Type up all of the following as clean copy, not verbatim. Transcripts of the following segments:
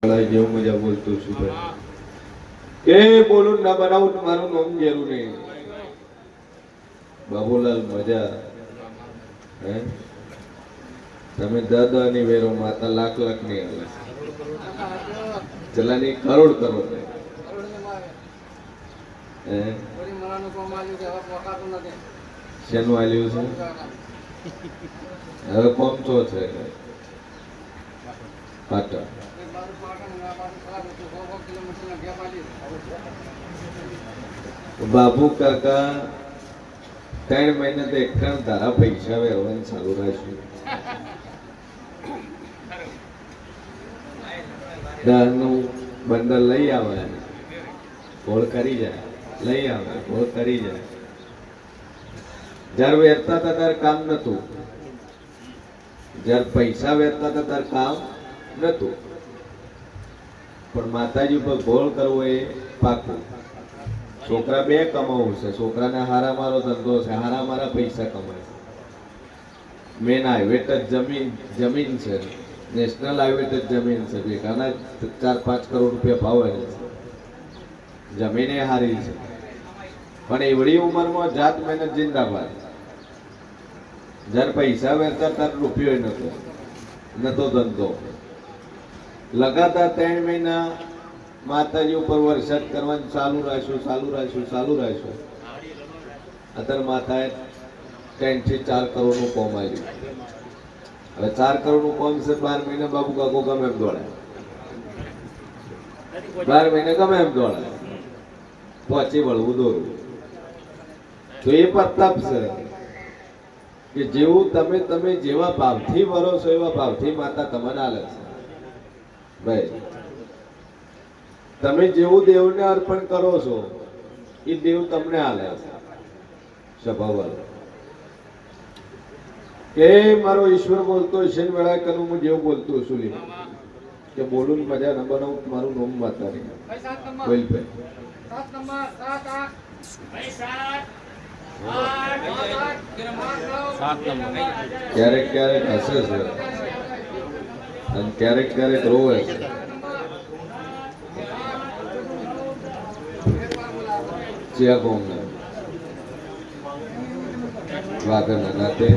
જેવું મજા બોલતો છું ભાઈ કે બોલું ના બનાવું મારું નામ જેરું નહીં બાબુલાલ મજા હે તમે દાદાની વેરો માતા લાખ લાખ ની આવે ચલાની કરોડ કરોડ હે શેનું આલ્યું છે હવે કોમ છો છે પાટા બાબુ કાકા 3 મહિના તો એક ધારા પૈસા વેરવાનું ચાલુ રાખ્યું દહનું બંડલ લઈ આવે ગોળ કરી જાય લઈ આવે ગોળ કરી જાય જયારે વેરતા હતા ત્યારે કામ નતું જયારે પૈસા વેરતા હતા ત્યારે કામ નતું પણ માતાજી ઉપર ગોળ કરવો એ પાકું છોકરા બે કમાવું છે છોકરાને હારા મારો ધંધો છે હારા મારા પૈસા કમાય છે મેન હાઈવે જમીન છે નેશનલ હાઈવે જમીન છે ભેગાના 4-5 કરોડ રૂપિયા ભાવ છે જમીન એ હારી છે પણ એવડી ઉંમરમાં જાત મહેનત જિંદાબાદ જયારે પૈસા વેરતા ત્યારે રૂપિયો નતો ધંધો લગાતાર 3 મહિના માતાજી ઉપર વરસાદ કરવાનું ચાલુ રાખ્યું અત્યારે માતાએ 3 થી 4 કરોડ નું કોમ આવ્યું હવે 4 કરોડ નું કોમ છે 12 મહિના બાબુ કાકો ગમે એમ દોડાય 12 મહિને ગમે એમ દોડાય પહોંચી વળવું દોરવું તો એ પ્રતાપ છે કે જેવું તમે જેવા ભાવથી વરો છો એવા ભાવથી માતા તમને આલે છે ભાઈ તમે જેવું દેવને અર્પણ કરો છો એ દેવ તમને આલે છે સ્વભાવ કે મારો ઈશ્વર બોલતો છે ને વેળા કરું હું જેવું બોલતો છું કે બોલું મજા ન બનાવું મારું નામ માતા નહીં બોલ ભાઈ ક્યારેક હસે છે અને ક્યારેક રોવે છે જ્યાં કોમ ના વાગરના નાતે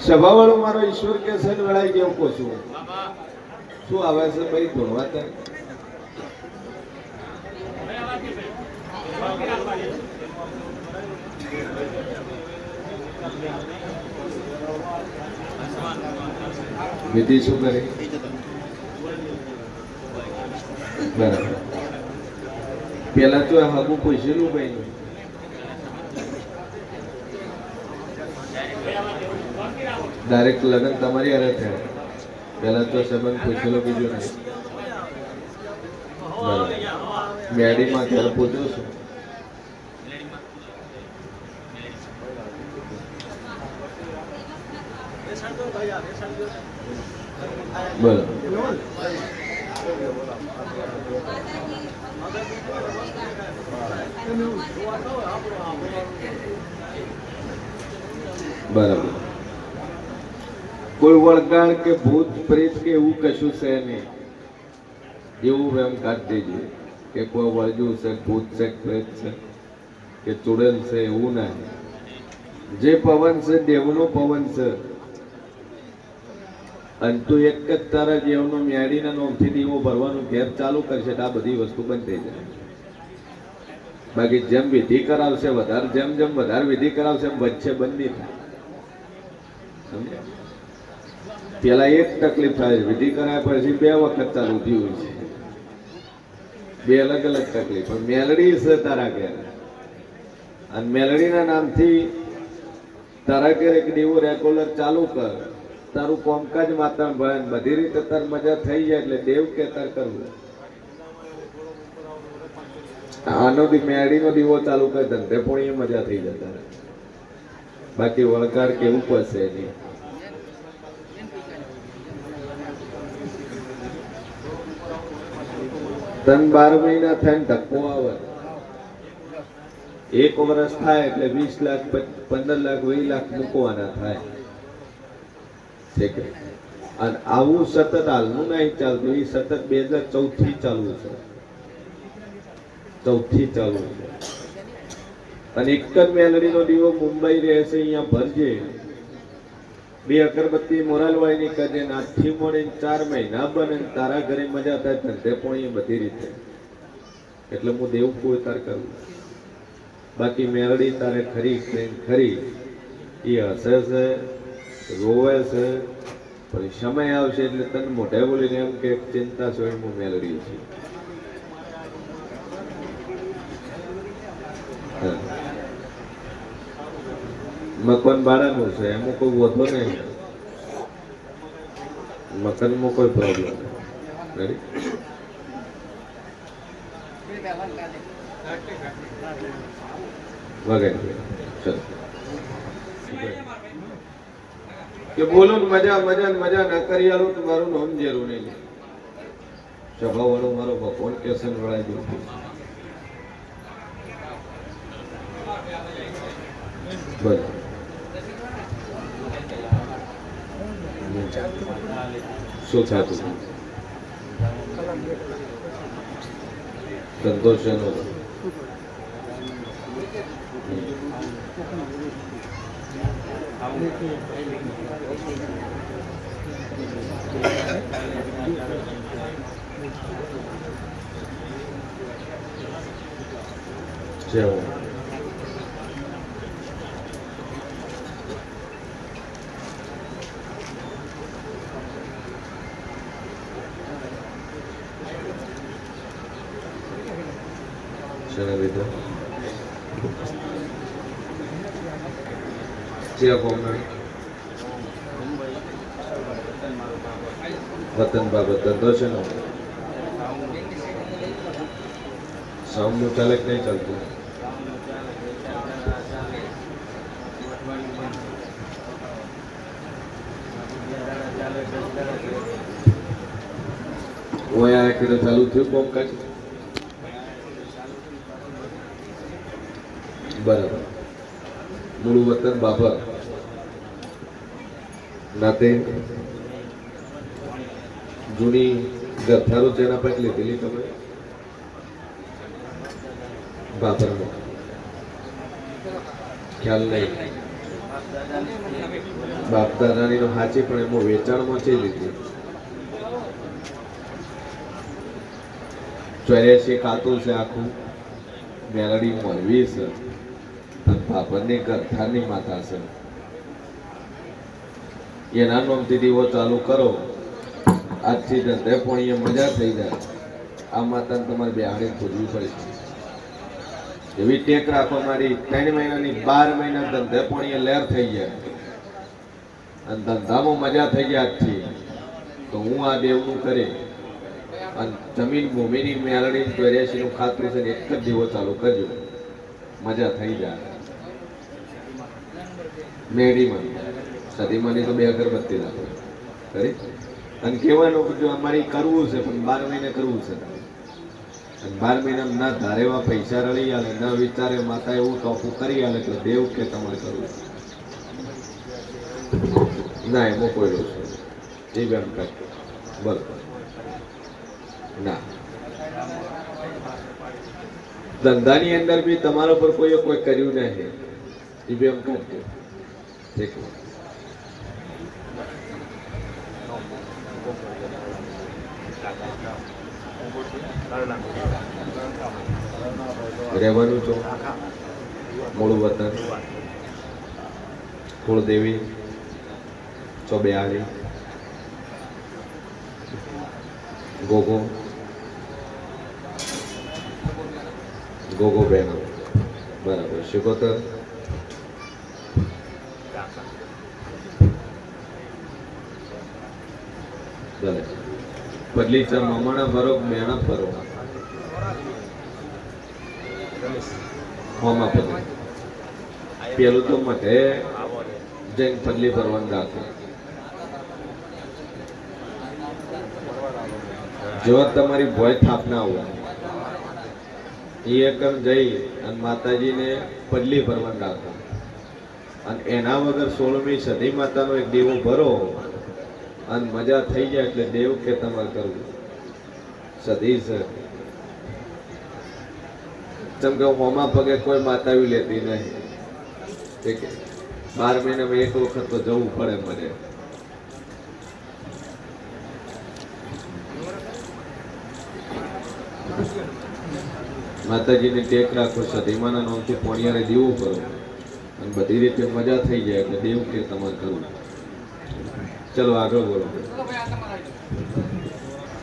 સભાવાળો મારો ઈશ્વર કે છે વેળાઈ કેવું કહું છું શું આવે છે ભાઈ ભણવા ત્યાં વિધિ શું કરે બરાબર પેલા તો હગું પૂછેલું ભાઈ ડાયરેક્ટ લગ્ન તમારી હારે થયા પેલા તો સંબંધ પૂછેલો બીજો નહીં બરાબર મેડીમાં ઘર પૂછ્યું છું બરાબર બરાબર કોઈ વળગાણ કે ભૂત પ્રેત કે એવું કશું છે નહીં એવું એમ કાઢી દેજે કે કોઈ વળગ્યું છે ભૂત છે પ્રેત છે કે ચુડેલ છે એવું નહીં જે પવન છે દેવનો પવન છે અને તું એક જ તારા જેવનો મ્યાડીના નોમથી દીવો ભરવાનું ઘેર ચાલુ કરશે આ બધી વસ્તુ બંધ થઈ જાય બાકી જેમ વિધિ કરાવશે વધારે જેમ વધારે વિધિ કરાવશે એમ વચ્ચે બંધ નહીં થાય સમજ્યા પેલા એક તકલીફ થાય વિધિ કરાય પછી 2 વખત ચાલુ થયું છે 2 અલગ અલગ તકલીફ પણ મેલડી છે તારા ઘેર અને મેલડીના નામથી તારા ઘેર એક દીવો રેગ્યુલર ચાલુ કર તારું કોમકાજ માતા ભણ બધી રીતે તાર મજા થઈ જાય એટલે દેવ કે તાર કરવું આનો મેળીનો દીવો ચાલુ કરે ધંધે પણ એ મજા થઈ જતા બાકી વળગાડ કેવું પડશે નહીં તન 12 મહિના થઈને ધક્કો આવે એક વર્ષ થાય એટલે 20 લાખ 15 લાખ 20 લાખ મૂકવાના થાય ઠીક અને આવું સતત હાલનું નહીં ચાલતું એ સતત 2014 થી ચાલુ છે 14 થી ચાલુ છે અને એક જ મેલડીનો દીવો મુંબઈ રહેશે અહીંયા ભરજે 2 અગરબત્તી મોરાલવાળીની કરજે આજથી મળીને 4 મહિના બને તારા ઘરે મજા થાય ધંધે પણ બધી રીતે એટલે હું દેવ કોઈ તાર કરું બાકી મેલડી તારે ખરી ખરી એ હસે છે રોવે છે પણ સમય આવશે એટલે તને મોઢે બોલીને એમ કે ચિંતા છો હું મેલડી છું મકાન ભાડાનું છે એમાં કોઈ વધો નહીં મકાનમાં કોઈ પ્રોબ્લેમ નહીં વગેરે ચલો કે બોલો મજા મજા મજા ના કરી આલો તો મારું નામ જરૂર નહીં સભા વાળો મારો ભગવાન કેસન વળાઈ ગયો બોલો શું થતું સંતોષ વતન બાબત ધંધો છે ને સાઉન્ડનું ચાલક નહીં ચાલતું ચાલુ થયું કોમકાજ બરાબર મૂળ વતન બાબર નાતે જૂની ગરથારો જેના પાસે લીધેલી તમે બાબરમાં ખ્યાલ નહીં બાપ દાદાની નો હાચી પણ એમાં વેચાણમાં છે લીધી 84 કાતું છે આખું મેલડી મળવી છે અને બાબરની ગરથાની માતા છે એના નામથી દીવો ચાલુ કરો આજથી ધંધે પણ અહીંયા મજા થઈ જાય આ માતાને તમારે બેહાડી પૂજવી પડે એવી ટેક રાખો મારી 3 મહિનાની 12 મહિના ધંધે પણ અહીંયા લહેર થઈ જાય અને ધંધામાં મજા થઈ જાય આજથી તો હું આ દેવનું કરે અને જમીન ભૂમિની મેલડી 84 નું ખાતું છે એક જ દીવો ચાલુ કરજો મજા થઈ જાય મેડીમાં સદીમાંની તો 2 અગરબત્તી રાખો ખરી અને કહેવાનું જો અમારી કરવું છે પણ 12 મહિને કરવું છે અને 12 મહિના ના ધારેવા પૈસા રળી આલે ન વિચારે માતા એવું ટોપું કરી આલે એટલે દેવ કે તમારે કરવું ના એમાં કોઈ રોજ એ બેમ કરતો બરાબર ના ધંધાની અંદર બી તમારા પર કોઈ કર્યું નહીં એ બેમ કરતો ઠીક રહેવાનું છો મૂળ વતન કુળદેવી ચોબેહારી ગોગો ગોગો બહેનો બરાબર શિકોતર ભલે પદલીચર મમણા ભરો મેણા ભરો હોમાં પદલી પેલું તો મઠે જૈન પદલી ભરવાનું રાખો જો તમારી ભોય થાપ ના હોય એ એકર જઈ અને માતાજીને પડલી ભરવાનું રાખો અને એના વગર 16મી સદી માતાનો એક દેવો ભરો અને મજા થઈ જાય એટલે દેવ કે તમારે કરવું સદી છે. જેમ કે મોમા પગે કોઈ માતાવી લેતી નહીં. 12 મહિનામાં એક વખત તો જવું પડે મને. માતાજીને ટેક રાખો, સદીમાના નામથી પોણિયારે દેવું કરો અને બધી રીતે મજા થઈ જાય એટલે દેવ કે તમારે કરવું. ચલો આગળ બોલો.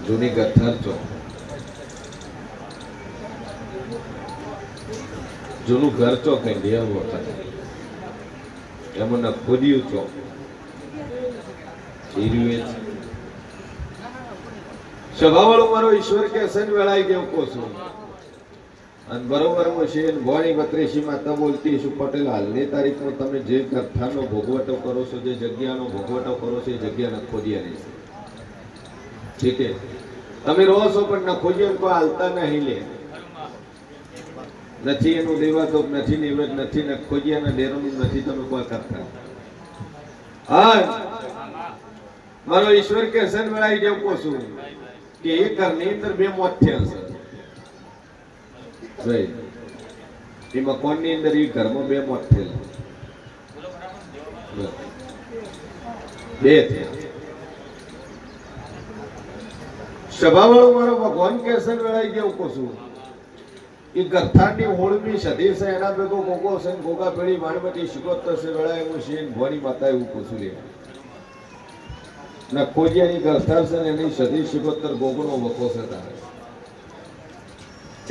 જૂની ગથ્થર ચોક, જૂનું ઘર ચોક કઈ દેવ વખત એમાં ખોદ્યું ચોક સભાવાળો મારો ઈશ્વર કે સન વેળાઈ ગયો કોસો અને બરોબર હું છે ભવાની 32 માતા બોલતી છું પટેલ હાલની તારીખમાં તમે જે કથાનો ભોગવટો કરો છો, જે જગ્યાનો ભોગવટો કરો છો એ જગ્યા નખોદિયા નહીં. ઠીક છે, તમે રહો છો પણ નખોદિયા કોઈ હાલતા નહીં લે નથી. એનું દેવાતો નથી, નિવૃત્ત નથી, નખોદિયાના ડેરોનું નથી તમે કોઈ કરતા. હા મારો ઈશ્વર કે સન વેળાઈ ગયો કોશું કે એક ઘરની અંદર 2 મોત થયા છે. એ મકાનની અંદર એ ઘરમાં 2 મોત થયેલા, 2 થયા. સભાવાળો મારો ભગવાન કેસન વેળાઈ ગયો કોશું એ ગરથાની 16મી સદી છે એના ભેગો ગોગો છે, ગોગા પેઢી માણવટી 77 છે વેળાય હું છે ભવાની માતા એવું કોશું લે ના ખોજિયાની ગરથા છે એની સદી 77 ગોગનો વકો છે તારે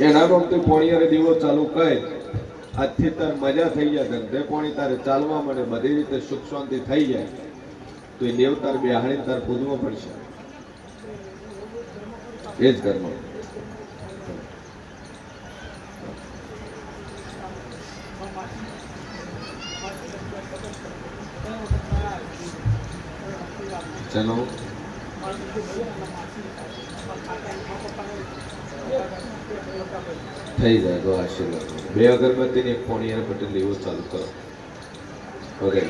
એના નામથી પોણિયારે દીવો ચાલુ કરે. આજથી તાર મજા થઈ જાય, ધંધે પોણી તારે ચાલવા મળે, બધી રીતે સુખ શાંતિ થઈ જાય તો એ દેવ તાર બેહાડી તાર પૂજવો પડશે. એ જ ઘરમાં ચલો થઈ જાય તો આશીર્વાદ. 2 અગરબત્તી ને 1 પોણિયારે પટેલ લેવો ચાલુ કરો. ઓકે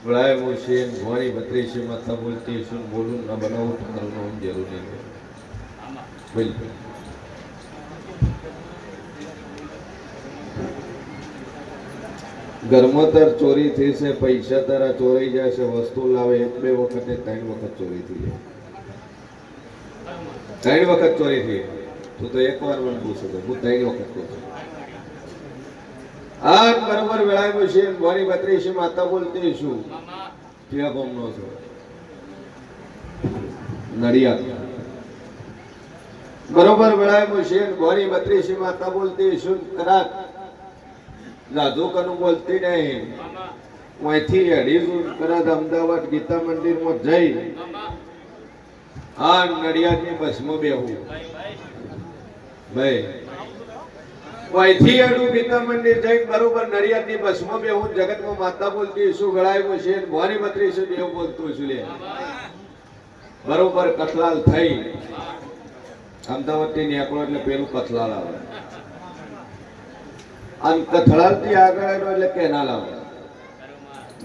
વળાય હું છે ભવાની 32 માથા બોલતી છું બોલું ન બનાવું તમારું નામ જરૂર નહીં. બિલકુલ ઘરમાં તાર ચોરી થઈ છે, પૈસા તારા ચોરાઈ જાય છે, વસ્તુ લાવે 1-2 વખતે 3 વખત ચોરી થઈ જાય. 3 વખત ચોરી થઈ તું તો એકવાર મને પૂછો તો હું 3 વખત પૂછું. આ બરોબર વેળાય છે ભવાની 32 માતા બોલતી છું ક્યાં ગામનો છો? નડિયાદ. બરોબર વેળાય છે ભવાની 32 માતા બોલતી છું કદાચ જાદુકરનું બોલતી નહીં અહીંથી અઢીસું કદાચ અમદાવાદ ગીતા મંદિરમાં જઈ આ નડિયાદની બસમાં બેહું ભાઈ અહીંથી અડું ગીતા મંદિર જઈ બરોબર નડિયાદની બસમાં બેહું જગતમાં માતા બોલતી શું ગળાયું છે ભવાની 32 દેવ બોલતું છું લે બરોબર કથલાલ થઈ અમદાવાદ થી નીકળો એટલે પેલું કથલાલ આવે અને કથળાલથી આગળ આવ્યો એટલે કેનાલ આવે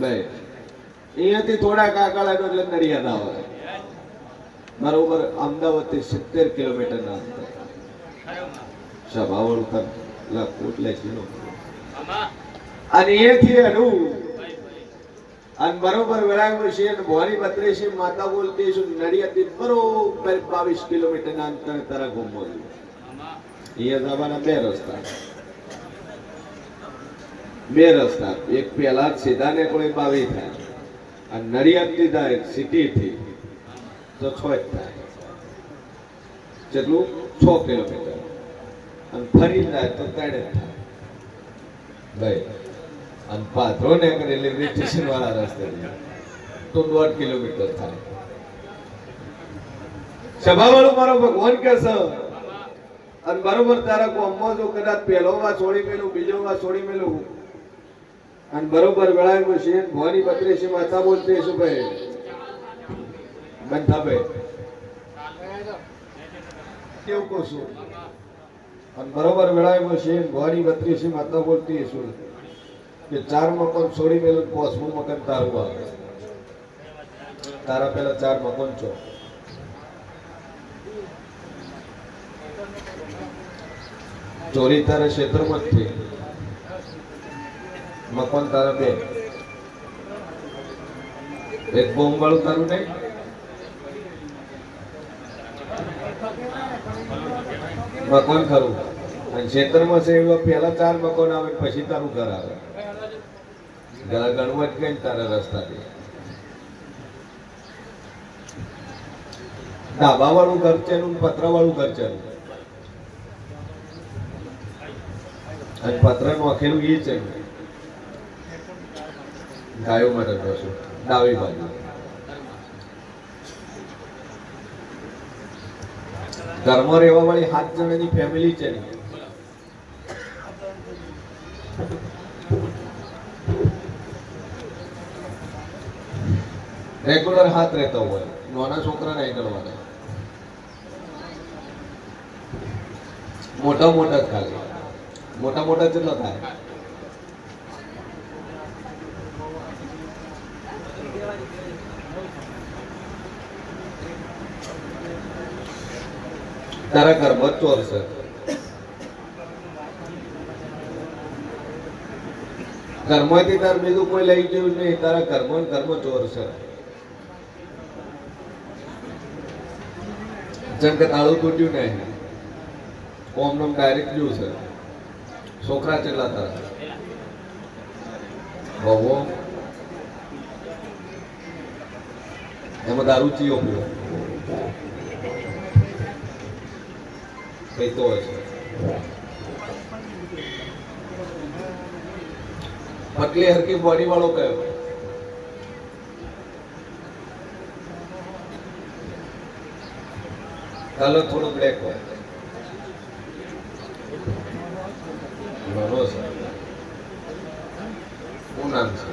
ભાઈ અહીંયાથી થોડાક આગળ આવ્યો એટલે નડિયાદ આવે બરોબર અમદાવાદ થી 70 કિલોમીટર ના અંતર સભાવળ કોટલે છે અને અહીંયાથી અડું અને બરોબર વેળાયું છે ભવાની 32 માતા બોલતી છું નડિયાદ થી બરોબર 22 કિલોમીટર ના અંતર તારા ગુમો અહીંયા જવાના 2 રસ્તા 2 રસ્તા. એક પહેલા સીધા ને કોઈ 22 થાય અને નડિયાદ થી જાય સિટી થી તો 6 થાય જેટલું 6 કિલોમીટર અને ફરી જાય તો 3 થાય ભાઈ અને પાથરો ને રેલવે સ્ટેશન વાળા રસ્તે તો 1.5 કિલોમીટર થાય. સભાવાળો મારો ભગવાન કે છે અને બરોબર તારા ગામમાં જો કદાચ પહેલો વાર છોડી મેલું બીજો વાર છોડી મેલું અને બરોબર વેળાયું છે ભવાની 32 માતા બોલતી છું ભાઈ બંધા ભાઈ કેવું કહું છું અને બરોબર વેળામાં છે ગોરી 32 માતા બોલતી છું કે 4 મકાન છોડી મેલું 5મું મકાન તારું આવે તારા પેલા 4 મકાન છો ચોરી તારા ક્ષેત્રમાં જ થઈ મકાન તારા 2 એક બોમ્બ વાળું તારું નહીં મકાન ખરું અને ક્ષેત્રમાં છે એવા પેલા 4 મકાન આવે પછી તારું ઘર આવે ગણવા જ કઈ તારા રસ્તાથી ડાબા વાળું ઘર છે પતરા વાળું ઘર છે અને પતરા નોખેલું એ છે ગાયો માટે કશું ડાબી બાજુ ઘરમાં રહેવા વાળી 7 જણાની ફેમિલી છે ને રેગ્યુલર હાથ રહેતા હોય નાના છોકરા નહીં કરવાના મોટા મોટા ખાલી મોટા મોટા કેટલો થાય તારા ઘરમાં ચોર છે ઘરમાંથી તાર બીજું કોઈ લઈ ગયું નહીં તારા ઘરમાં ચોર છે જેમ કે તાળું તૂટ્યું નહીં કોમનો ડાયરેક્ટ ગયું છે છોકરા કેટલા તારા બહુ એમાં દારૂ ચીયો પીવો કઈ તો હોય છે પતલી હરકી બોડી વાળો કયો કલર થોડો બ્લેક હોય બરોબર છે શું નામ છે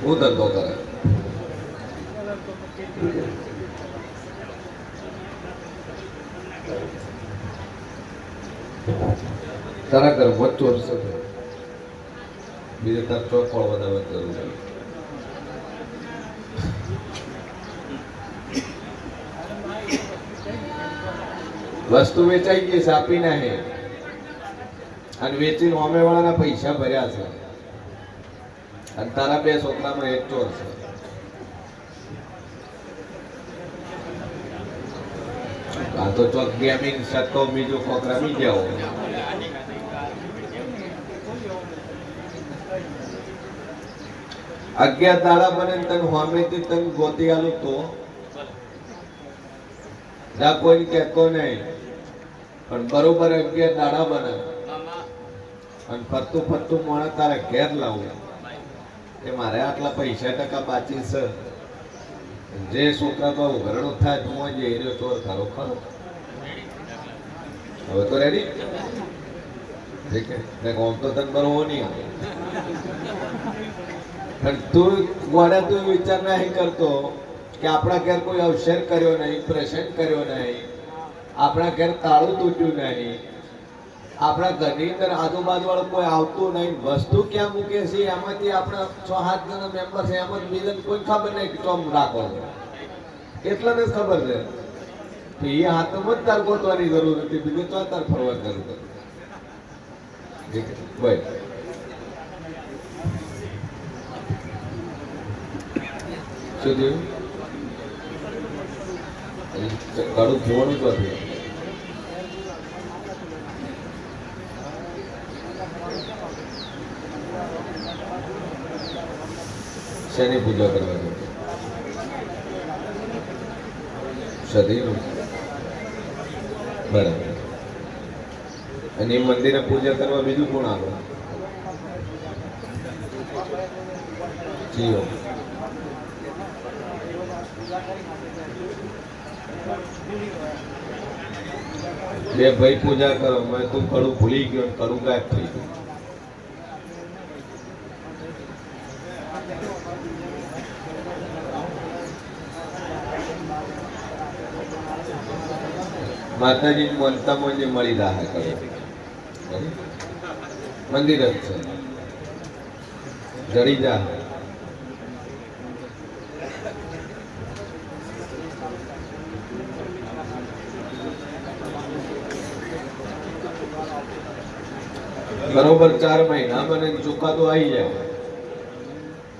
હું ધંધો કરે તારા ઘરમાં ચોર છે બીજે તાર ચોક ફળ વધારે જરૂર છે વસ્તુ વેચાઈ ગઈ છે આપી નહીં અને વેચીને હોમે વાળાના પૈસા ભર્યા છે અને તારા 2 છોકરામાં એક ચોર છે આ તો ચોક ગેમિંગ સટ્ટો બીજું ખોખરા બી ગયા હોય 11 દાડા બને તને હોમેથી તને ગોતી આલું તો જા કોઈ કહેતો નહીં પણ બરોબર 11 દાડા બને અને ફરતું ફરતું મોણે તારે ઘેર લાવું કે મારે આટલા પૈસા ટકા બાકી છે જે છોકરા તો ઘરડું થાય તું જ એરિયો ચોર ખરો ખરો હવે તો રેડી ઠીક હે કોમ તો તને બરોબર નહીં આવે પણ તું ગોડા તું વિચાર નહીં કરતો કે આપણા ઘેર કોઈ અવસર કર્યો નહીં પ્રેઝન્ટ કર્યો નહીં આપણા ઘેર તાળું તૂટ્યું નહીં આપણા ઘરની અંદર આજુબાજુ વાળું કોઈ આવતું નહીં વસ્તુ ક્યાં મૂકે છે એમાંથી આપણા 6-7 જણા મેમ્બર છે એમ જ મિલન કોઈ ખબર નહીં કે ચોમ રાખો એટલાને જ ખબર છે કે એ હાથમાં જ તાર ગોતવાની જરૂર હતી બીજું તો તાર ફરવા જરૂર હતી ભાઈ શું થયું કાળું જોવાનું તો હતું શેની પૂજા કરવાની સદીનું બરાબર અને એ મંદિરે પૂજા કરવા બીજું કોણ આવે જીઓ બે ભાઈ પૂજા કરો મેં તું કડું ભૂલી ગયો કડું ગાયબ થઈ ગયું માતાજી મનતા મોંજે મળી રાહ કરે મંદિર જ છે જડી જા બરોબર 4 મહિના મને ચુકાદો આવી જાય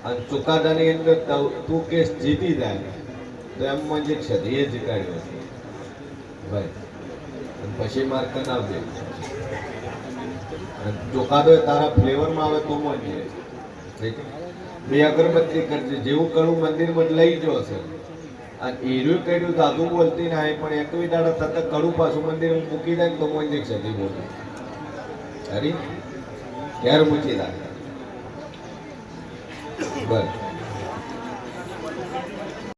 અને ચુકાદાની અંદર તું કેસ જીતી જાય તો એમ મને ક્ષતિ એ જીતાડ્યો ભાઈ પછી માર્ક ના આપે ચુકાદો તારા ફ્લેવરમાં આવે તો મને બે અગરબત્તી કરજે જેવું કરું મંદિરમાં લઈ જો છે અને એરું કર્યું દાદુ બોલતી ના પણ એકવી દાડા તરત કડું પાછું મંદિર મૂકી જાય ને તો મને ક્ષતિ બોલું અરે ક્યારે મૂકી રાખે બસ